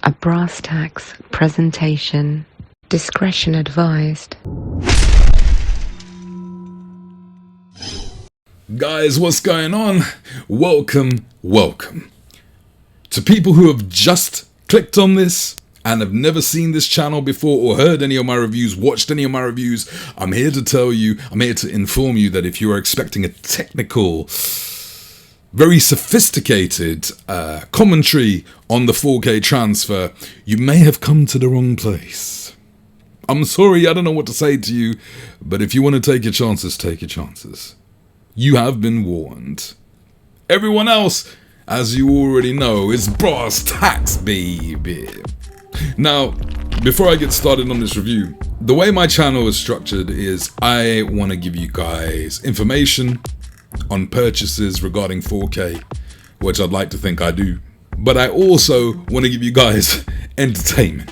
A brasstax presentation. Discretion advised. Guys, what's going on? Welcome. To people who have just clicked on this and have never seen this channel before or heard any of my reviews, watched any of my reviews, I'm here to inform you that if you are expecting a technical, very sophisticated commentary on the 4K transfer, you may have come to the wrong place. I'm sorry, I don't know what to say to you, but if you want to take your chances, take your chances. You have been warned. Everyone else, as you already know, is brasstax, baby. Now, before I get started on this review, the way my channel is structured is I want to give you guys information on purchases regarding 4K, which I'd like to think I do. But I also want to give you guys entertainment,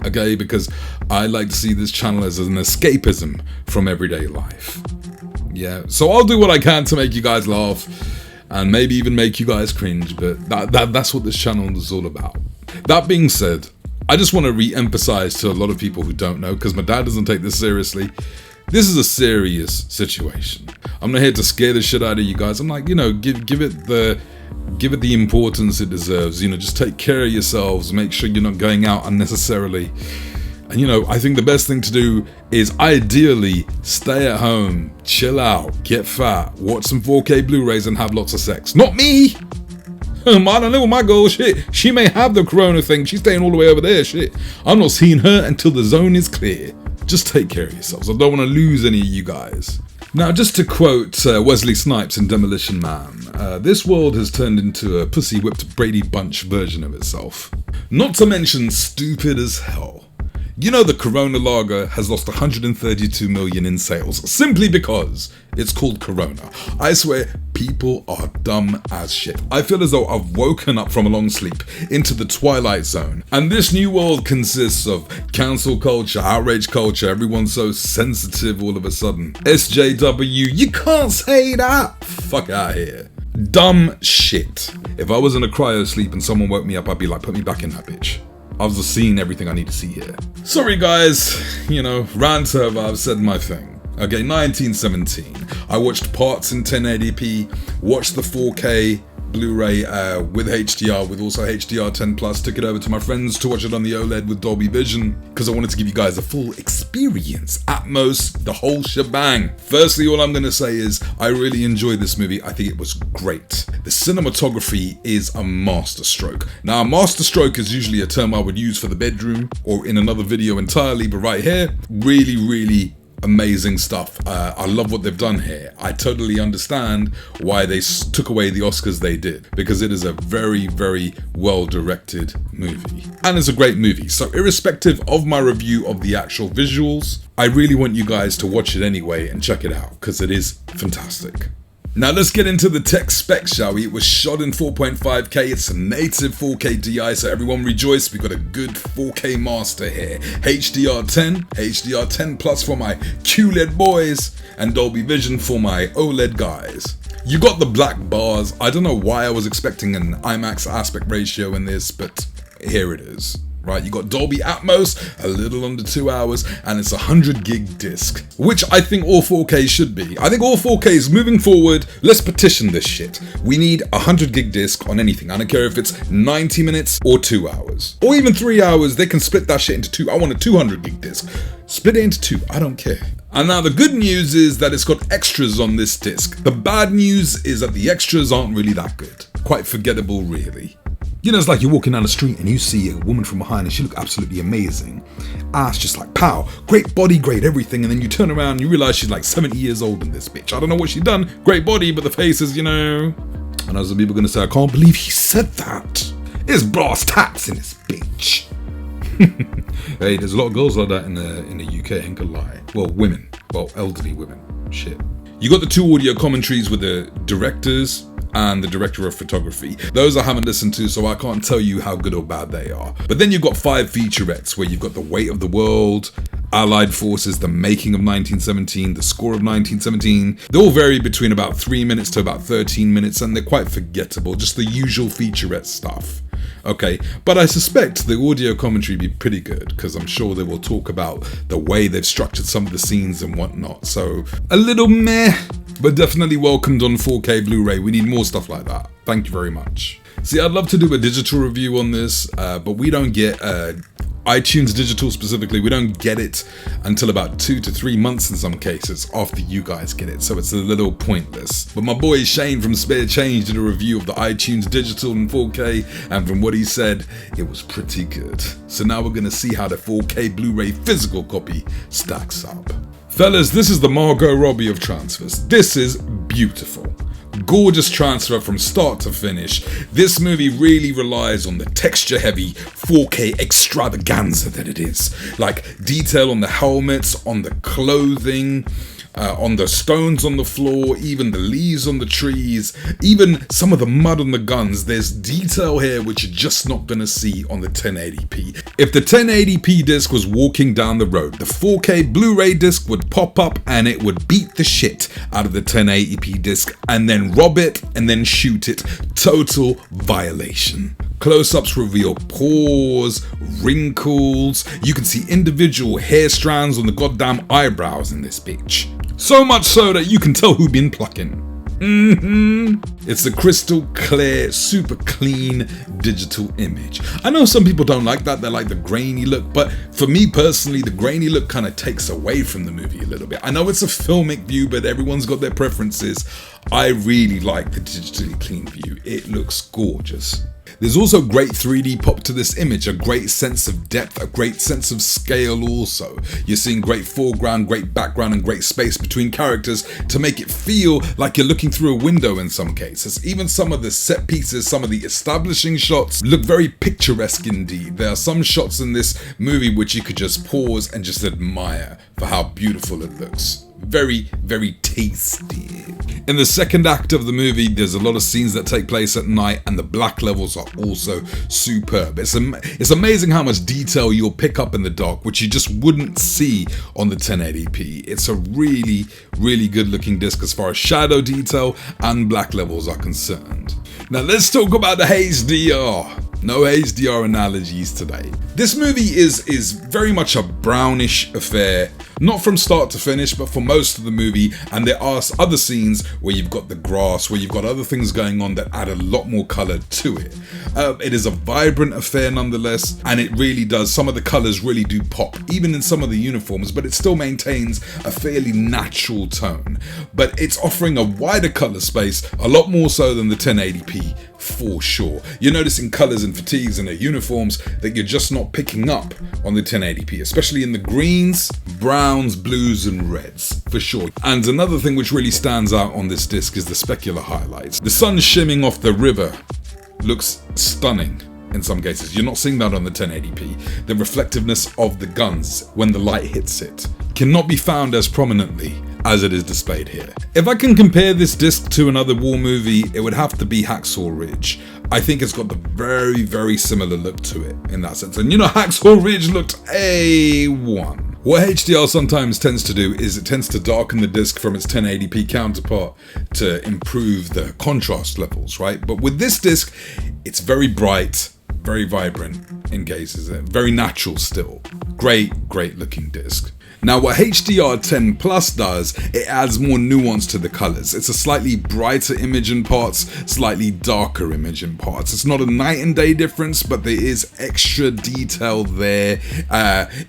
okay? Because I like to see this channel as an escapism from everyday life. Yeah, so I'll do what I can to make you guys laugh and maybe even make you guys cringe, but that's what this channel is all about. That being said, I just want to re-emphasize to a lot of people who don't know, because my dad doesn't take this seriously, this is a serious situation. I'm not here to scare the shit out of you guys. I'm like, you know, give it the importance it deserves. You know, just take care of yourselves, make sure you're not going out unnecessarily. And you know, I think the best thing to do is ideally stay at home, chill out, get fat, watch some 4K Blu-rays and have lots of sex. Not me! I don't know my goal, shit. She may have the corona thing, she's staying all the way over there, shit. I'm not seeing her until the zone is clear. Just take care of yourselves. I don't want to lose any of you guys. Now, just to quote Wesley Snipes in Demolition Man, this world has turned into a pussy-whipped Brady Bunch version of itself. Not to mention stupid as hell. You know the Corona lager has lost 132 million in sales simply because it's called Corona. I swear, people are dumb as shit. I feel as though I've woken up from a long sleep into the twilight zone. And this new world consists of cancel culture, outrage culture, everyone's so sensitive all of a sudden. SJW, you can't say that! Fuck out here. Dumb shit. If I was in a cryo sleep and someone woke me up, I'd be like, put me back in that bitch. I've just seen everything I need to see here. Sorry guys, you know, rant over, I've said my thing. Okay, 1917. I watched parts in 1080p, watched the 4K Blu-ray with HDR, with also HDR 10+, took it over to my friends to watch it on the OLED with Dolby Vision, because I wanted to give you guys a full experience, Atmos, the whole shebang. Firstly, all I'm going to say is, I really enjoyed this movie. I think it was great. The cinematography is a masterstroke. Now, a masterstroke is usually a term I would use for the bedroom, or in another video entirely, but right here, really amazing stuff. I love what they've done here. I totally understand why they took away the Oscars they did, because it is a very well directed movie. And it's a great movie. So irrespective of my review of the actual visuals, I really want you guys to watch it anyway and check it out, because it is fantastic. Now let's get into the tech specs, shall we? It was shot in 4.5K, it's a native 4K DI, so everyone rejoice, we got a good 4K master here. HDR 10, HDR 10 Plus for my QLED boys, and Dolby Vision for my OLED guys. You got the black bars. I don't know why I was expecting an IMAX aspect ratio in this, but here it is. Right, you got Dolby Atmos, a little under 2 hours, and it's a 100 gig disc, which I think all 4K should be. I think all 4Ks moving forward, let's petition this shit. We need a 100 gig disc on anything. I don't care if it's 90 minutes or 2 hours. Or even 3 hours, they can split that shit into two. I want a 200 gig disc. Split it into two, I don't care. And now the good news is that it's got extras on this disc. The bad news is that the extras aren't really that good. Quite forgettable, really. You know, it's like you're walking down the street and you see a woman from behind and she looks absolutely amazing. Ass just like, pow, great body, great everything. And then you turn around and you realize she's like 70 years old in this bitch. I don't know what she done. Great body, but the face is, you know. And as some people are going to say, I can't believe he said that. It's brasstax in this bitch. Hey, there's a lot of girls like that in the UK, ain't gonna lie. Well, women. Well, elderly women. Shit. You got the two audio commentaries with the directors and the director of photography. Those I haven't listened to, so I can't tell you how good or bad they are. But then you've got 5 featurettes where you've got The Weight of the World, Allied Forces, The Making of 1917, The Score of 1917. They all vary between about 3 minutes to about 13 minutes, and they're quite forgettable, just the usual featurette stuff. Okay, but I suspect the audio commentary will be pretty good, because I'm sure they will talk about the way they've structured some of the scenes and whatnot. So a little meh, but definitely welcomed on 4K Blu-ray. We need more stuff like that. Thank you very much. See, I'd love to do a digital review on this, but we don't get iTunes digital specifically. We don't get it until about 2 to 3 months in some cases after you guys get it, so it's a little pointless. But my boy Shane from Spare Change did a review of the iTunes digital in 4K, and from what he said, it was pretty good. So now we're gonna see how the 4K Blu-ray physical copy stacks up. Fellas, this is the Margot Robbie of transfers. This is beautiful. Gorgeous transfer from start to finish. This movie really relies on the texture heavy 4K extravaganza that it is. Like detail on the helmets, on the clothing, on the stones on the floor, even the leaves on the trees, even some of the mud on the guns. There's detail here which you're just not going to see on the 1080p. If the 1080p disc was walking down the road, the 4K Blu-ray disc would pop up and it would beat the shit out of the 1080p disc and then rob it and then shoot it. Total violation. Close-ups reveal pores, wrinkles. You can see individual hair strands on the goddamn eyebrows in this bitch. So much so that you can tell who been plucking. It's a crystal clear, super clean digital image. I know some people don't like that, they like the grainy look, but for me personally, the grainy look kind of takes away from the movie a little bit. I know it's a filmic view, but everyone's got their preferences. I really like the digitally clean view. It looks gorgeous. There's also great 3D pop to this image, a great sense of depth, a great sense of scale also. You're seeing great foreground, great background, and great space between characters to make it feel like you're looking through a window in some cases. Even some of the set pieces, some of the establishing shots look very picturesque indeed. There are some shots in this movie which you could just pause and just admire for how beautiful it looks. Very, very tasty. In the second act of the movie, there's a lot of scenes that take place at night, and the black levels are also superb. It's amazing how much detail you'll pick up in the dark, which you just wouldn't see on the 1080p. It's a really, really good looking disc as far as shadow detail and black levels are concerned. Now let's talk about the HDR. No HDR analogies today. This movie is very much a brownish affair, not from start to finish, but for most of the movie, and there are other scenes where you've got the grass, where you've got other things going on that add a lot more colour to it. It is a vibrant affair nonetheless, and it really does, some of the colours really do pop, even in some of the uniforms, but it still maintains a fairly natural tone. But it's offering a wider colour space, a lot more so than the 1080p, for sure. You're noticing colours and fatigues in their uniforms that you're just not picking up on the 1080p, especially in the greens, browns, blues and reds, for sure. And another thing which really stands out on this disc is the specular highlights. The sun shimming off the river looks stunning in some cases. You're not seeing that on the 1080p. The reflectiveness of the guns when the light hits it cannot be found as prominently as it is displayed here. If I can compare this disc to another war movie, it would have to be Hacksaw Ridge. I think it's got the very, very similar look to it in that sense. And you know, Hacksaw Ridge looked A1. What HDR sometimes tends to do is it tends to darken the disc from its 1080p counterpart to improve the contrast levels, right? But with this disc, it's very bright, very vibrant in cases, very natural still. Great, great looking disc. Now what HDR10 Plus does, it adds more nuance to the colors. It's a slightly brighter image in parts, slightly darker image in parts. It's not a night and day difference, but there is extra detail there.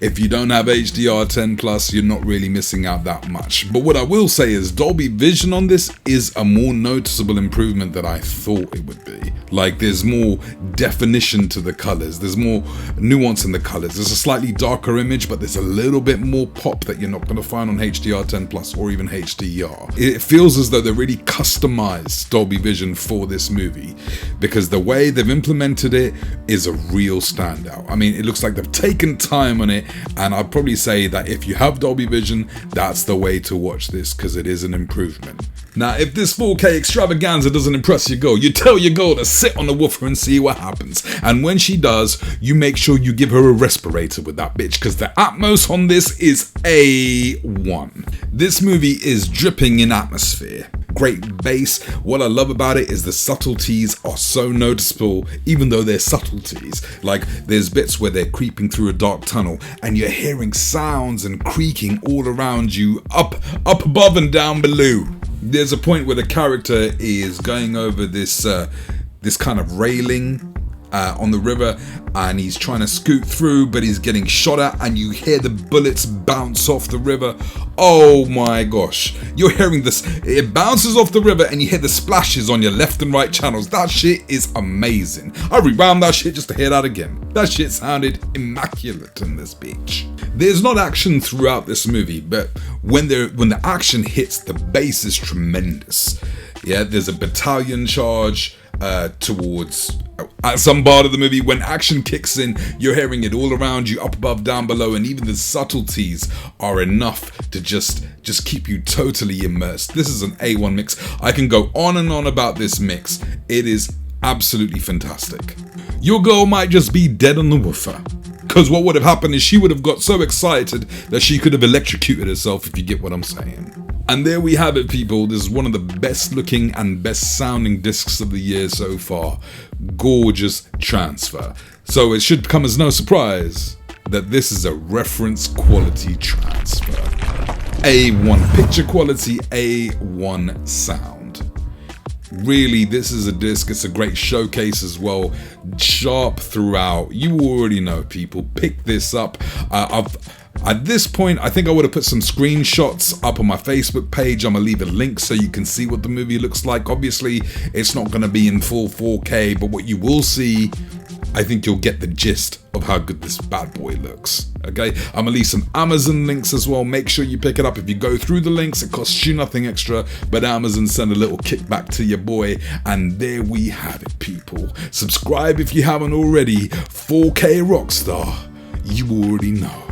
If you don't have HDR10 Plus, you're not really missing out that much. But what I will say is Dolby Vision on this is a more noticeable improvement than I thought it would be. Like there's more definition to the colors, there's more nuance in the colors. There's a slightly darker image, but there's a little bit more pop that you're not going to find on HDR10 Plus or even HDR. It feels as though they really customized Dolby Vision for this movie, because the way they've implemented it is a real standout. I mean, it looks like they've taken time on it, and I'd probably say that if you have Dolby Vision, that's the way to watch this, because it is an improvement. Now, if this 4K extravaganza doesn't impress your girl, you tell your girl to sit on the woofer and see what happens. And when she does, you make sure you give her a respirator with that bitch, because the Atmos on this is A1. This movie is dripping in atmosphere. great bass. What I love about it is the subtleties are so noticeable, even though they're subtleties. Like there's bits where they're creeping through a dark tunnel and you're hearing sounds and creaking all around you, up above and down below. There's a point where the character is going over this kind of railing on the river, and he's trying to scoot through, but he's getting shot at, and you hear the bullets bounce off the river. Oh my gosh, you're hearing this, it bounces off the river and you hear the splashes on your left and right channels. That shit is amazing. I rewound that shit just to hear that again. That shit sounded immaculate in this beach. There's not action throughout this movie, but when the action hits, the bass is tremendous. Yeah, there's a battalion charge towards at some part of the movie. When action kicks in, you're hearing it all around you, up above, down below, and even the subtleties are enough to just keep you totally immersed. This is an A1 mix. I can go on and on about this mix. It is absolutely fantastic. Your girl might just be dead on the woofer, because what would have happened is she would have got so excited that she could have electrocuted herself, if you get what I'm saying. And there we have it, people. This is one of the best looking and best sounding discs of the year so far. Gorgeous transfer. So it should come as no surprise that this is a reference quality transfer. A1 picture quality, A1 sound. Really, this is a disc. It's a great showcase as well. Sharp throughout. You already know, people. Pick this up. At this point, I think I would have put some screenshots up on my Facebook page. I'm going to leave a link so you can see what the movie looks like. Obviously, it's not going to be in full 4K, but what you will see, I think you'll get the gist of how good this bad boy looks. Okay, I'm going to leave some Amazon links as well. Make sure you pick it up. If you go through the links, it costs you nothing extra, but Amazon send a little kickback to your boy. And there we have it, people. Subscribe if you haven't already. 4K Rockstar. You already know.